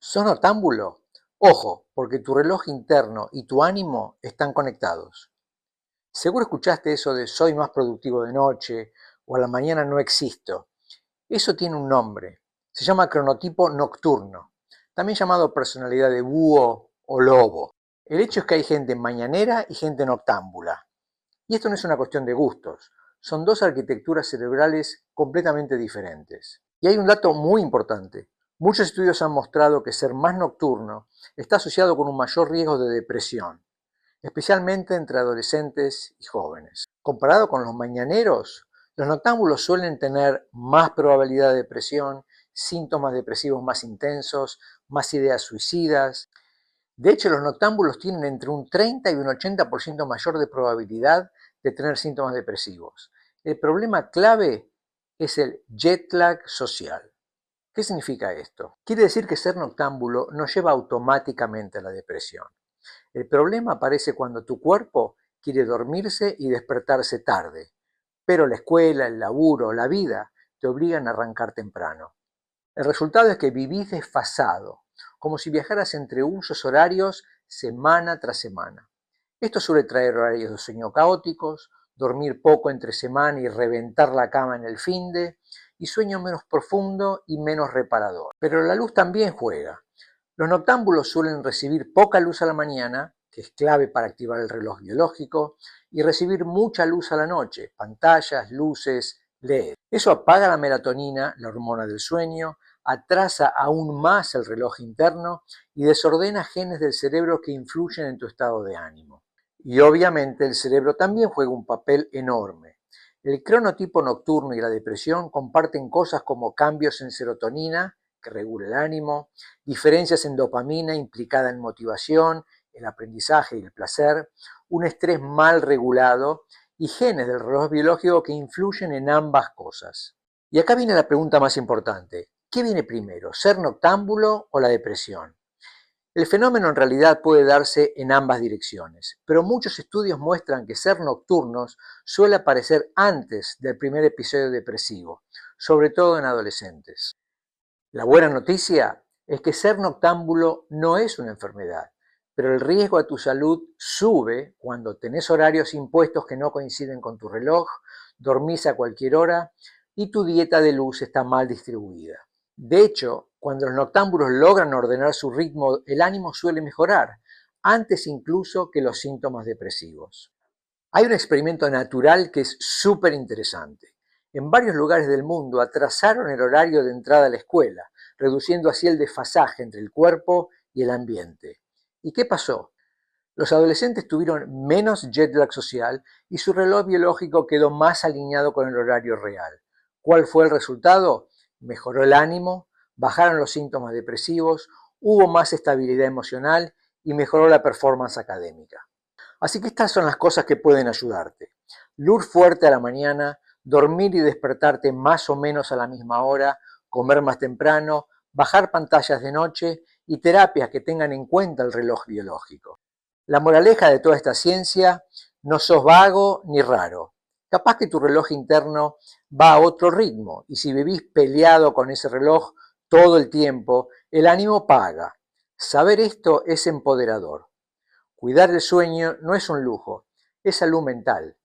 ¿Sos noctámbulo? Ojo, porque tu reloj interno y tu ánimo están conectados. Seguro escuchaste eso de soy más productivo de noche o a la mañana no existo. Eso tiene un nombre. Se llama cronotipo nocturno, también llamado personalidad de búho o lobo. El hecho es que hay gente mañanera y gente noctámbula. Y esto no es una cuestión de gustos, son dos arquitecturas cerebrales completamente diferentes. Y hay un dato muy importante. Muchos estudios han mostrado que ser más nocturno está asociado con un mayor riesgo de depresión, especialmente entre adolescentes y jóvenes. Comparado con los mañaneros, los noctámbulos suelen tener más probabilidad de depresión, síntomas depresivos más intensos, más ideas suicidas. De hecho, los noctámbulos tienen entre un 30 y un 80% mayor de probabilidad de tener síntomas depresivos. El problema clave es el jet lag social. ¿Qué significa esto? Quiere decir que ser noctámbulo no lleva automáticamente a la depresión. El problema aparece cuando tu cuerpo quiere dormirse y despertarse tarde, pero la escuela, el laburo, la vida te obligan a arrancar temprano. El resultado es que vivís desfasado, como si viajaras entre usos horarios semana tras semana. Esto suele traer horarios de sueño caóticos, dormir poco entre semana y reventar la cama en el finde, y sueño menos profundo y menos reparador. Pero la luz también juega. Los noctámbulos suelen recibir poca luz a la mañana, que es clave para activar el reloj biológico, y recibir mucha luz a la noche, pantallas, luces, LED. Eso apaga la melatonina, la hormona del sueño, atrasa aún más el reloj interno y desordena genes del cerebro que influyen en tu estado de ánimo. Y obviamente el cerebro también juega un papel enorme. El cronotipo nocturno y la depresión comparten cosas como cambios en serotonina, que regula el ánimo, diferencias en dopamina implicada en motivación, el aprendizaje y el placer, un estrés mal regulado y genes del reloj biológico que influyen en ambas cosas. Y acá viene la pregunta más importante. ¿Qué viene primero, ser noctámbulo o la depresión? El fenómeno en realidad puede darse en ambas direcciones, pero muchos estudios muestran que ser nocturnos suele aparecer antes del primer episodio depresivo, sobre todo en adolescentes. La buena noticia es que ser noctámbulo no es una enfermedad, pero el riesgo a tu salud sube cuando tenés horarios impuestos que no coinciden con tu reloj, dormís a cualquier hora y tu dieta de luz está mal distribuida. De hecho, cuando los noctámbulos logran ordenar su ritmo, el ánimo suele mejorar, antes incluso que los síntomas depresivos. Hay un experimento natural que es súper interesante. En varios lugares del mundo atrasaron el horario de entrada a la escuela, reduciendo así el desfasaje entre el cuerpo y el ambiente. ¿Y qué pasó? Los adolescentes tuvieron menos jet lag social y su reloj biológico quedó más alineado con el horario real. ¿Cuál fue el resultado? Mejoró el ánimo, bajaron los síntomas depresivos, hubo más estabilidad emocional y mejoró la performance académica. Así que estas son las cosas que pueden ayudarte. Luz fuerte a la mañana, dormir y despertarte más o menos a la misma hora, comer más temprano, bajar pantallas de noche y terapias que tengan en cuenta el reloj biológico. La moraleja de toda esta ciencia, no sos vago ni raro. Capaz que tu reloj interno va a otro ritmo y si vivís peleado con ese reloj todo el tiempo, el ánimo paga. Saber esto es empoderador. Cuidar el sueño no es un lujo, es salud mental.